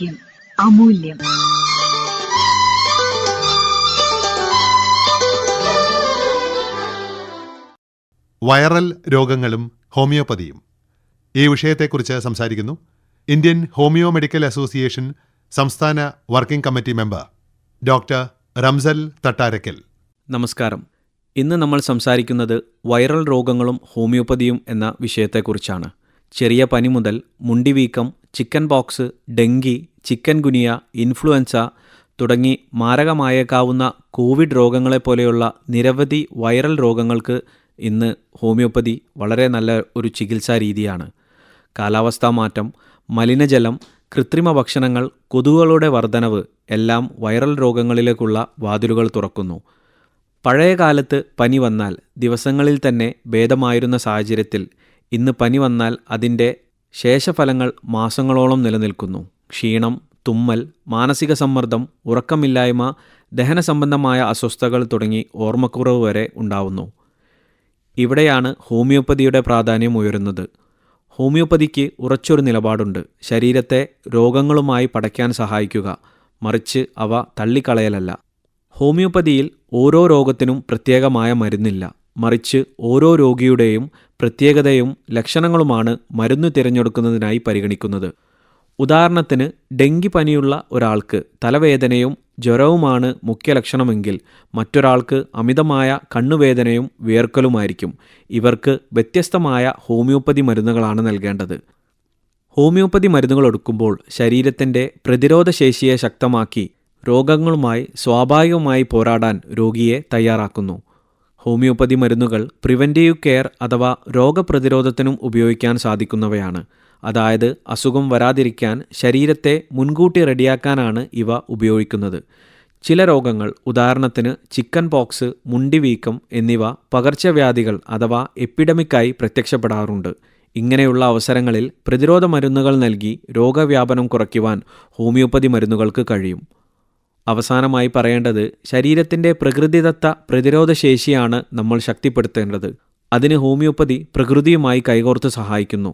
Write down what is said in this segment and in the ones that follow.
ആരോഗ്യം അമൂല്യം. വൈറൽ രോഗങ്ങളും ഹോമിയോപ്പതിയും. ഈ വിഷയത്തെക്കുറിച്ച് സംസാരിക്കുന്നു ഇന്ത്യൻ ഹോമിയോ മെഡിക്കൽ അസോസിയേഷൻ സംസ്ഥാന working committee member doctor Ramsal Thattarakkal. നമസ്കാരം. ഇന്ന് നമ്മൾ സംസാരിക്കുന്നത് വൈറൽ രോഗങ്ങളും ഹോമിയോപ്പതിയും എന്ന വിഷയത്തെക്കുറിച്ചാണ്. ചെറിയ പനി മുതൽ മുണ്ടിവീക്കം, chicken pox, dengue, chikungunya, influenza തുടങ്ങി മാരകമായേക്കാവുന്ന കോവിഡ് രോഗങ്ങളെപ്പോലെയുള്ള നിരവധി വൈറൽ രോഗങ്ങൾക്ക് ഇന്ന് ഹോമിയോപ്പതി വളരെ നല്ല ഒരു ചികിത്സാ രീതിയാണ്. കാലാവസ്ഥാ മാറ്റം, മലിനജലം, കൃത്രിമ ഭക്ഷണങ്ങൾ, കൊതുകുകളുടെ വർധനവ് എല്ലാം വൈറൽ രോഗങ്ങളിലേക്കുള്ള വാതിലുകൾ തുറക്കുന്നു. പഴയ കാലത്ത് പനി വന്നാൽ ദിവസങ്ങളിൽ തന്നെ ഭേദമായിരുന്ന സാഹചര്യത്തിൽ ഇന്ന് പനി വന്നാൽ അതിൻ്റെ ശേഷഫലങ്ങൾ മാസങ്ങളോളം നിലനിൽക്കുന്നു. ക്ഷീണം, തുമ്മൽ, മാനസിക സമ്മർദ്ദം, ഉറക്കമില്ലായ്മ, ദഹന സംബന്ധമായ അസ്വസ്ഥതകൾ തുടങ്ങി ഓർമ്മക്കുറവ് വരെ ഉണ്ടാവുന്നു. ഇവിടെയാണ് ഹോമിയോപ്പതിയുടെ പ്രാധാന്യം ഉയരുന്നത്. ഹോമിയോപ്പതിക്ക് ഉറച്ചൊരു നിലപാടുണ്ട്. ശരീരത്തെ രോഗങ്ങളുമായി പടയ്ക്കാൻ സഹായിക്കുക, മറിച്ച് അവ തള്ളിക്കളയലല്ല. ഹോമിയോപ്പതിയിൽ ഓരോ രോഗത്തിനും പ്രത്യേകമായ മരുന്നില്ല, മറിച്ച് ഓരോ രോഗിയുടെയും പ്രത്യേകതയും ലക്ഷണങ്ങളുമാണ് മരുന്ന് തിരഞ്ഞെടുക്കുന്നതിനായി പരിഗണിക്കുന്നത്. ഉദാഹരണത്തിന്, ഡെങ്കി പനിയുള്ള ഒരാൾക്ക് തലവേദനയും ജ്വരവുമാണ് മുഖ്യ ലക്ഷണമെങ്കിൽ മറ്റൊരാൾക്ക് അമിതമായ കണ്ണുവേദനയും വിയർക്കലുമായിരിക്കും. ഇവർക്ക് വ്യത്യസ്തമായ ഹോമിയോപ്പതി മരുന്നുകളാണ് നൽകേണ്ടത്. ഹോമിയോപ്പതി മരുന്നുകൾ എടുക്കുമ്പോൾ ശരീരത്തിൻ്റെ പ്രതിരോധശേഷിയെ ശക്തമാക്കി രോഗങ്ങളുമായി സ്വാഭാവികമായി പോരാടാൻ രോഗിയെ തയ്യാറാക്കുന്നു. ഹോമിയോപ്പതി മരുന്നുകൾ പ്രിവെൻറ്റീവ് കെയർ അഥവാ രോഗപ്രതിരോധത്തിനും ഉപയോഗിക്കാൻ സാധിക്കുന്നവയാണ്. അതായത് അസുഖം വരാതിരിക്കാൻ ശരീരത്തെ മുൻകൂട്ടി റെഡിയാക്കാനാണ് ഇവ ഉപയോഗിക്കുന്നത്. ചില രോഗങ്ങൾ, ഉദാഹരണത്തിന് ചിക്കൻ പോക്സ്, മുണ്ടിവീക്കം എന്നിവ പകർച്ചവ്യാധികൾ അഥവാ എപ്പിഡമിക്കായി പ്രത്യക്ഷപ്പെടാറുണ്ട്. ഇങ്ങനെയുള്ള അവസരങ്ങളിൽ പ്രതിരോധ മരുന്നുകൾ നൽകി രോഗവ്യാപനം കുറയ്ക്കുവാൻ ഹോമിയോപ്പതി മരുന്നുകൾക്ക് കഴിയും. അവസാനമായി പറയേണ്ടത്, ശരീരത്തിൻ്റെ പ്രകൃതിദത്ത പ്രതിരോധശേഷിയാണ് നമ്മൾ ശക്തിപ്പെടുത്തേണ്ടത്. അതിന് ഹോമിയോപ്പതി പ്രകൃതിയുമായി കൈകോർത്ത് സഹായിക്കുന്നു.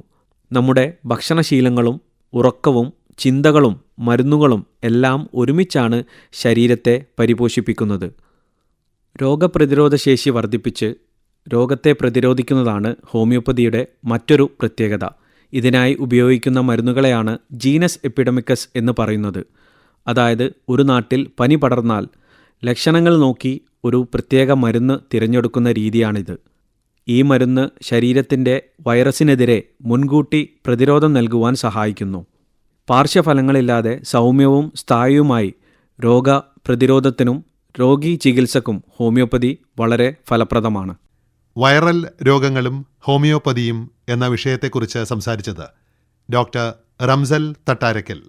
നമ്മുടെ ഭക്ഷണശീലങ്ങളും ഉറക്കവും ചിന്തകളും മരുന്നുകളും എല്ലാം ഒരുമിച്ചാണ് ശരീരത്തെ പരിപോഷിപ്പിക്കുന്നത്. രോഗപ്രതിരോധശേഷി വർദ്ധിപ്പിച്ച് രോഗത്തെ പ്രതിരോധിക്കുന്നതാണ് ഹോമിയോപ്പതിയുടെ മറ്റൊരു പ്രത്യേകത. ഇതിനായി ഉപയോഗിക്കുന്ന മരുന്നുകളെയാണ് ജീനസ് എപ്പിഡമിക്കസ് എന്ന് പറയുന്നത്. അതായത്, ഒരു നാട്ടിൽ പനി പടർന്നാൽ ലക്ഷണങ്ങൾ നോക്കി ഒരു പ്രത്യേക മരുന്ന് തിരഞ്ഞെടുക്കുന്ന രീതിയാണിത്. ഈ മരുന്ന് ശരീരത്തിൻ്റെ വൈറസിനെതിരെ മുൻകൂട്ടി പ്രതിരോധം നൽകുവാൻ സഹായിക്കുന്നു. പാർശ്വഫലങ്ങളില്ലാതെ സൗമ്യവും സ്ഥായിയുമായി രോഗപ്രതിരോധത്തിനും രോഗീ ചികിത്സക്കും ഹോമിയോപ്പതി വളരെ ഫലപ്രദമാണ്. വൈറൽ രോഗങ്ങളും ഹോമിയോപ്പതിയും എന്ന വിഷയത്തെക്കുറിച്ച് സംസാരിച്ചത് ഡോക്ടർ റംസൽ തട്ടാരക്കൽ.